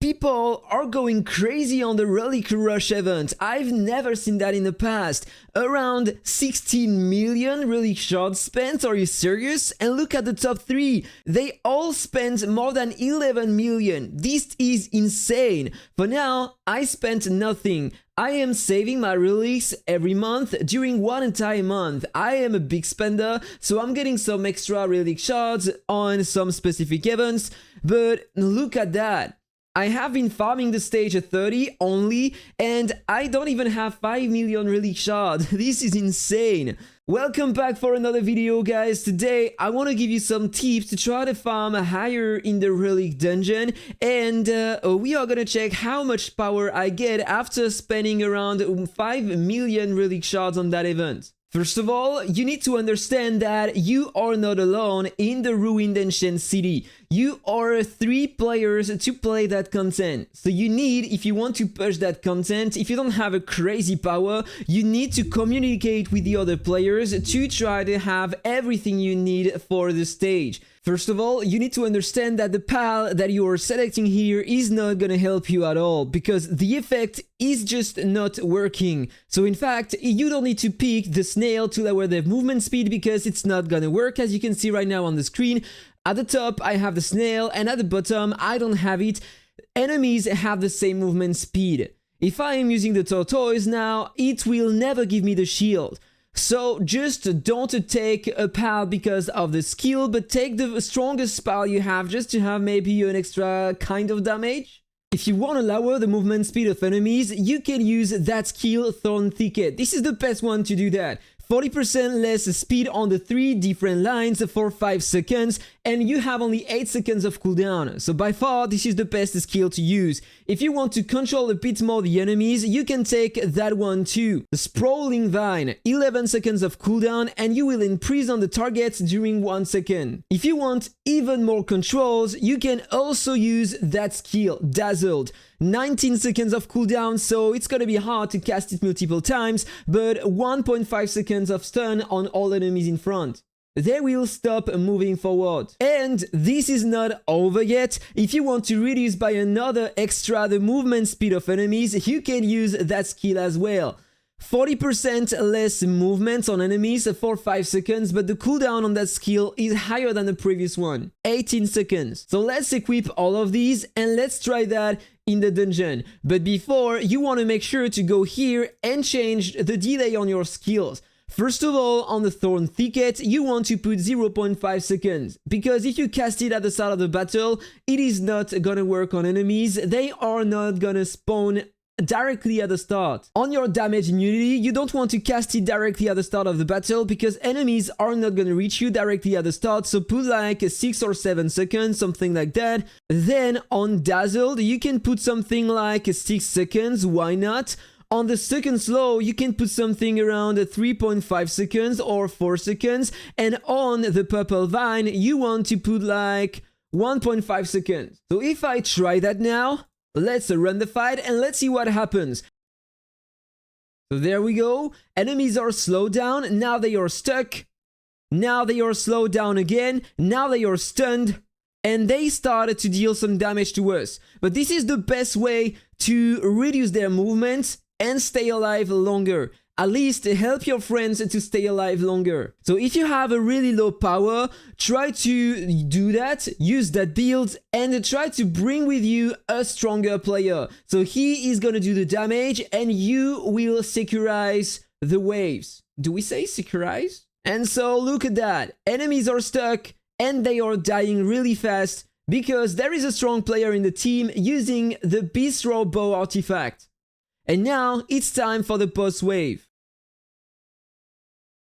People are going crazy on the Relic Rush event. I've never seen that in the past. Around 16 million Relic shards spent, are you serious? And look at the top 3. They all spent more than 11 million. This is insane. For now, I spent nothing. I am saving my relics every month during one entire month. I am a big spender, so I'm getting some extra relic shards on some specific events. But look at that. I have been farming the stage at 30 only, and I don't even have 5 million relic shards. This is insane. Welcome back for another video, guys. Today I want to give you some tips to try to farm higher in the relic dungeon, and we are gonna check how much power I get after spending around 5 million relic shards on that event. First of all, you need to understand that you are not alone in the ruined ancient city. You are 3 players to play that content. So you need, if you want to push that content, if you don't have a crazy power, you need to communicate with the other players to try to have everything you need for the stage. First of all, you need to understand that the pal that you are selecting here is not gonna help you at all, because the effect is just not working. So in fact, you don't need to pick the snail to lower the movement speed, because it's not gonna work, as you can see right now on the screen. At the top, I have the snail, and at the bottom, I don't have it. Enemies have the same movement speed. If I am using the tortoise now, it will never give me the shield. So just don't take a pal because of the skill, but take the strongest pal you have just to have maybe an extra kind of damage. If you want to lower the movement speed of enemies, you can use that skill, Thorn Thicket. This is the best one to do that. 40% less speed on the 3 different lines for 5 seconds, and you have only 8 seconds of cooldown. So by far, this is the best skill to use. If you want to control a bit more the enemies, you can take that one too. The Sprawling Vine, 11 seconds of cooldown, and you will imprison the targets during 1 second. If you want even more controls, you can also use that skill, Dazzled. 19 seconds of cooldown, so it's gonna be hard to cast it multiple times, but 1.5 seconds of stun on all enemies in front. They will stop moving forward. And this is not over yet. If you want to reduce by another extra the movement speed of enemies, you can use that skill as well. 40% less movement on enemies for 5 seconds, but the cooldown on that skill is higher than the previous one, 18 seconds. So let's equip all of these and let's try that in the dungeon. But before, you want to make sure to go here and change the delay on your skills. First of all, on the Thorn Thicket, you want to put 0.5 seconds, because if you cast it at the start of the battle, it is not gonna work on enemies. They are not gonna spawn directly at the start. On your damage immunity, you don't want to cast it directly at the start of the battle, because enemies are not gonna reach you directly at the start, so put like 6 or 7 seconds, something like that. Then on Dazzled, you can put something like 6 seconds, why not? On the second slow, you can put something around 3.5 seconds or 4 seconds, and on the Purple Vine, you want to put like 1.5 seconds. So if I try that now, let's run the fight and let's see what happens. So there we go. Enemies are slowed down. Now they are stuck. Now they are slowed down again. Now they are stunned. And they started to deal some damage to us. But this is the best way to reduce their movement and stay alive longer. At least help your friends to stay alive longer. So if you have a really low power, try to do that, use that build, and try to bring with you a stronger player. So he is gonna do the damage and you will securize the waves. Do we say securize? And so look at that. Enemies are stuck and they are dying really fast because there is a strong player in the team using the Bistro Bow artifact. And now it's time for the boss wave.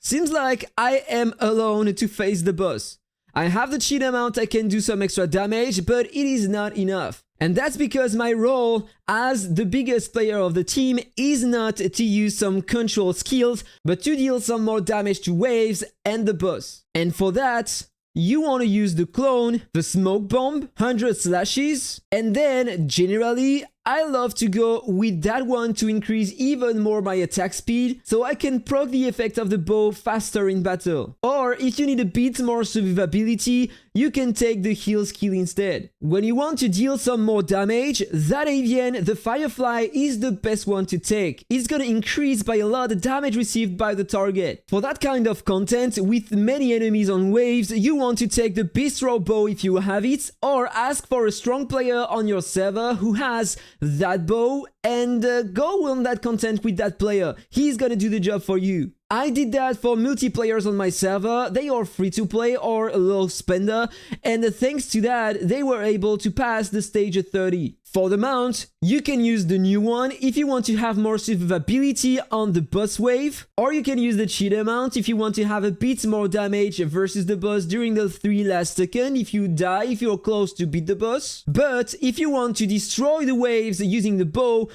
Seems like I am alone to face the boss. I have the cheat amount, I can do some extra damage, but it is not enough. And that's because my role as the biggest player of the team is not to use some control skills, but to deal some more damage to waves and the boss. And for that, you want to use the clone, the smoke bomb, 100 slashes, and then generally I love to go with that one to increase even more my attack speed, so I can proc the effect of the bow faster in battle. Or if you need a bit more survivability, you can take the heal skill instead. When you want to deal some more damage, that avian, the Firefly, is the best one to take. It's gonna increase by a lot the damage received by the target. For that kind of content, with many enemies on waves, you want to take the Bistro bow if you have it, or ask for a strong player on your server who has that bow and go on that content with that player. He's gonna do the job for you. I did that for multiplayers on my server. They are free to play or low spender, and thanks to that, they were able to pass the stage 30. For the mount, you can use the new one if you want to have more survivability on the boss wave, or you can use the cheater mount if you want to have a bit more damage versus the boss during the 3 last seconds if you die, if you're close to beat the boss. But if you want to destroy the waves using the bow,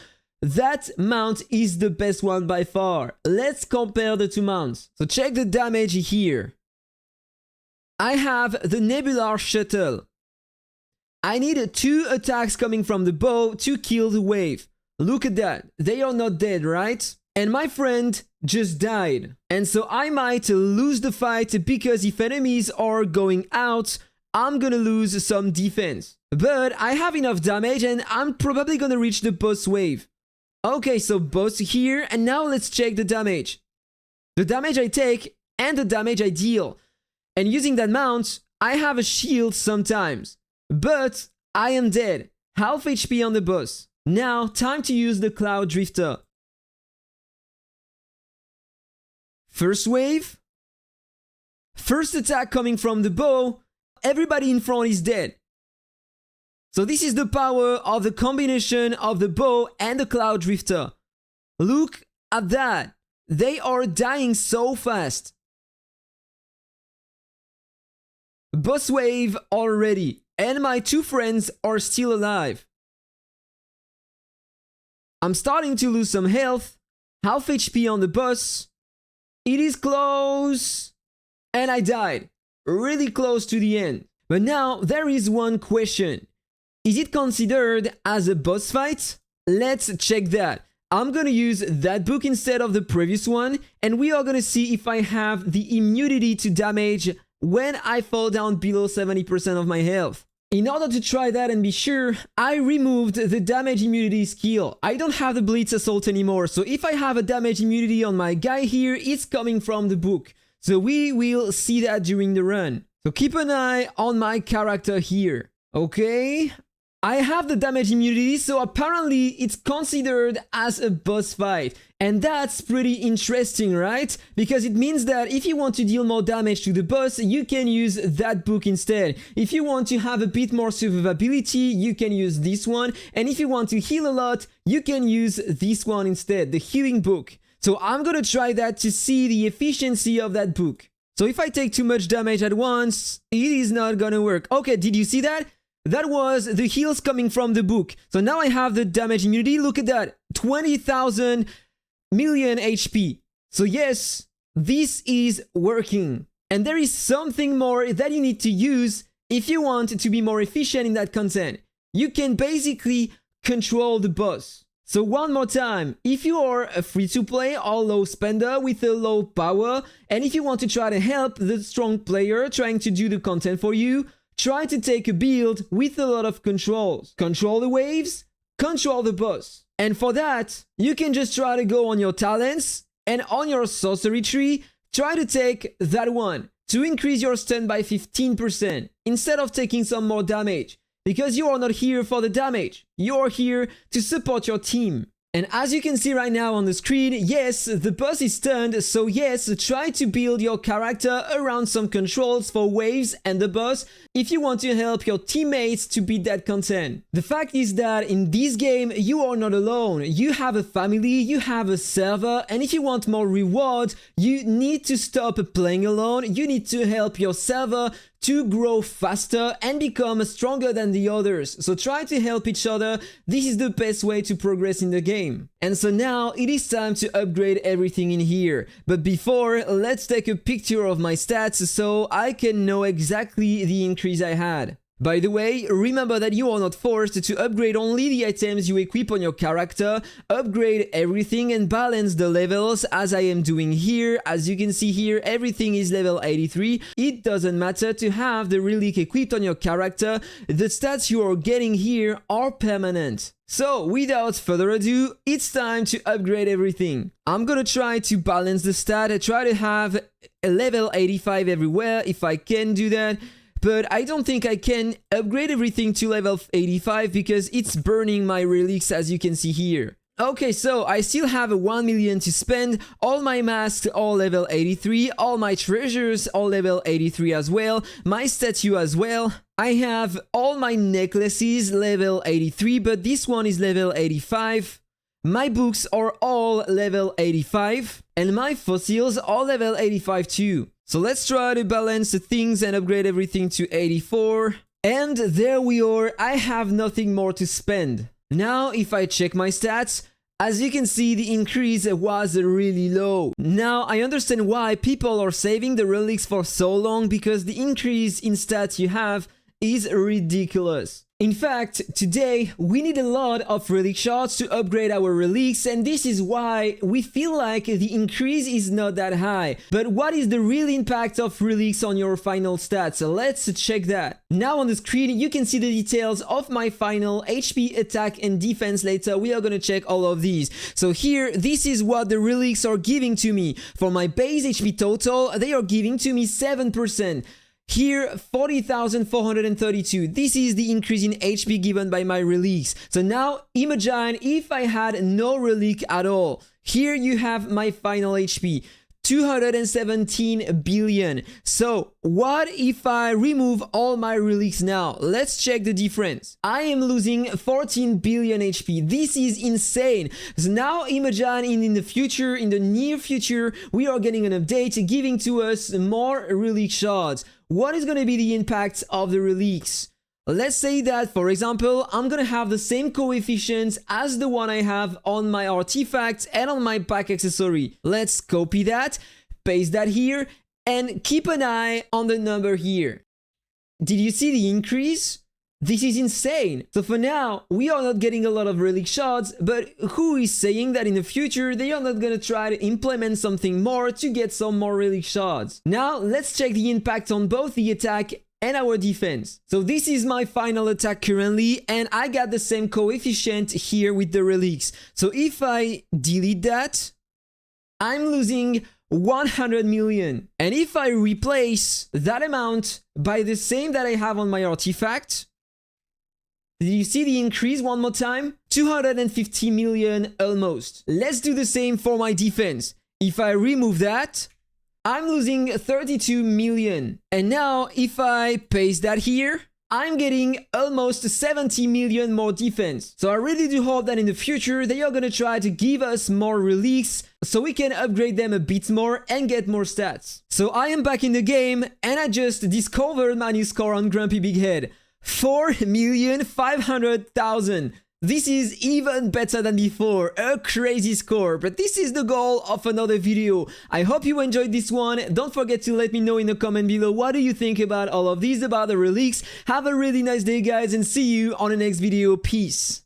that mount is the best one by far. Let's compare the two mounts. So check the damage here. I have the Nebular Shuttle. I need 2 attacks coming from the bow to kill the wave. Look at that. They are not dead, right? And my friend just died. And so I might lose the fight because if enemies are going out, I'm gonna lose some defense. But I have enough damage and I'm probably gonna reach the boss wave. Okay, so boss here, and now let's check the damage. The damage I take and the damage I deal. And using that mount, I have a shield sometimes. But I am dead. Half HP on the boss. Now, time to use the Cloud Drifter. First wave. First attack coming from the bow. Everybody in front is dead. So this is the power of the combination of the bow and the Cloud Drifter. Look at that. They are dying so fast. Boss wave already. And my 2 friends are still alive. I'm starting to lose some health. Half HP on the boss. It is close. And I died. Really close to the end. But now there is one question. Is it considered as a boss fight? Let's check that. I'm gonna use that book instead of the previous one, and we are gonna see if I have the immunity to damage when I fall down below 70% of my health. In order to try that and be sure, I removed the damage immunity skill. I don't have the Blitz Assault anymore, so if I have a damage immunity on my guy here, it's coming from the book. So we will see that during the run. So keep an eye on my character here. Okay? I have the damage immunity, so apparently it's considered as a boss fight. And that's pretty interesting, right? Because it means that if you want to deal more damage to the boss, you can use that book instead. If you want to have a bit more survivability, you can use this one. And if you want to heal a lot, you can use this one instead, the healing book. So I'm gonna try that to see the efficiency of that book. So if I take too much damage at once, it is not gonna work. Okay, did you see that? That was the heals coming from the book. So now I have the damage immunity. Look at that. 20,000 million HP. So yes, this is working. And there is something more that you need to use if you want to be more efficient in that content. You can basically control the boss. So one more time, if you are a free-to-play or low spender with a low power, and if you want to try to help the strong player trying to do the content for you, try to take a build with a lot of controls. Control the waves, control the boss. And for that, you can just try to go on your talents and on your sorcery tree, try to take that one to increase your stun by 15% instead of taking some more damage. Because you are not here for the damage, you are here to support your team. And as you can see right now on the screen, yes, the boss is stunned, so yes, try to build your character around some controls for waves and the boss if you want to help your teammates to beat that content. The fact is that in this game, you are not alone. You have a family, you have a server, and if you want more reward, you need to stop playing alone, you need to help your server to grow faster and become stronger than the others. So try to help each other. This is the best way to progress in the game. And so now it is time to upgrade everything in here. But before, let's take a picture of my stats so I can know exactly the increase I had. By the way, remember that you are not forced to upgrade only the items you equip on your character. Upgrade everything and balance the levels as I am doing here. As you can see here, everything is level 83. It doesn't matter to have the relic equipped on your character. The stats you are getting here are permanent. So, without further ado, it's time to upgrade everything. I'm gonna try to balance the stat. I try to have a level 85 everywhere if I can do that. But I don't think I can upgrade everything to level 85 because it's burning my relics as you can see here. Okay, so I still have a 1 million to spend. All my masks are level 83, all my treasures are level 83 as well, my statue as well. I have all my necklaces level 83, but this one is level 85. My books are all level 85, and my fossils are level 85 too. So let's try to balance the things and upgrade everything to 84. And there we are, I have nothing more to spend. Now, if I check my stats, as you can see, the increase was really low. Now, I understand why people are saving the relics for so long, because the increase in stats you have is ridiculous. In fact, today we need a lot of relic shards to upgrade our relics, and this is why we feel like the increase is not that high. But what is the real impact of relics on your final stats? Let's check that. Now on the screen you can see the details of my final HP, attack and defense. Later we are gonna check all of these. So here, this is what the relics are giving to me. For my base HP total, they are giving to me 7%. Here, 40,432. This is the increase in HP given by my relics. So now, imagine if I had no relic at all. Here you have my final HP, 217 billion. So, what if I remove all my relics now? Let's check the difference. I am losing 14 billion HP. This is insane. So now imagine in the future, in the near future, we are getting an update giving to us more relic shards. What is going to be the impact of the relics? Let's say that, for example, I'm going to have the same coefficients as the one I have on my artifact and on my pack accessory. Let's copy that, paste that here, and keep an eye on the number here. Did you see the increase? This is insane. So for now, we are not getting a lot of relic shards, but who is saying that in the future they are not gonna try to implement something more to get some more relic shards? Now, let's check the impact on both the attack and our defense. So this is my final attack currently, and I got the same coefficient here with the relics. So if I delete that, I'm losing 100 million. And if I replace that amount by the same that I have on my artifact, did you see the increase one more time? 250 million almost. Let's do the same for my defense. If I remove that, I'm losing 32 million. And now if I paste that here, I'm getting almost 70 million more defense. So I really do hope that in the future they are gonna try to give us more relics so we can upgrade them a bit more and get more stats. So I am back in the game and I just discovered my new score on Grumpy Big Head. 4,500,000. This is even better than before, a crazy score, but this is the goal of another video. I hope you enjoyed this one. Don't forget to let me know in the comment below what do you think about all of these, about the relics. Have a really nice day guys, and see you on the next video. Peace.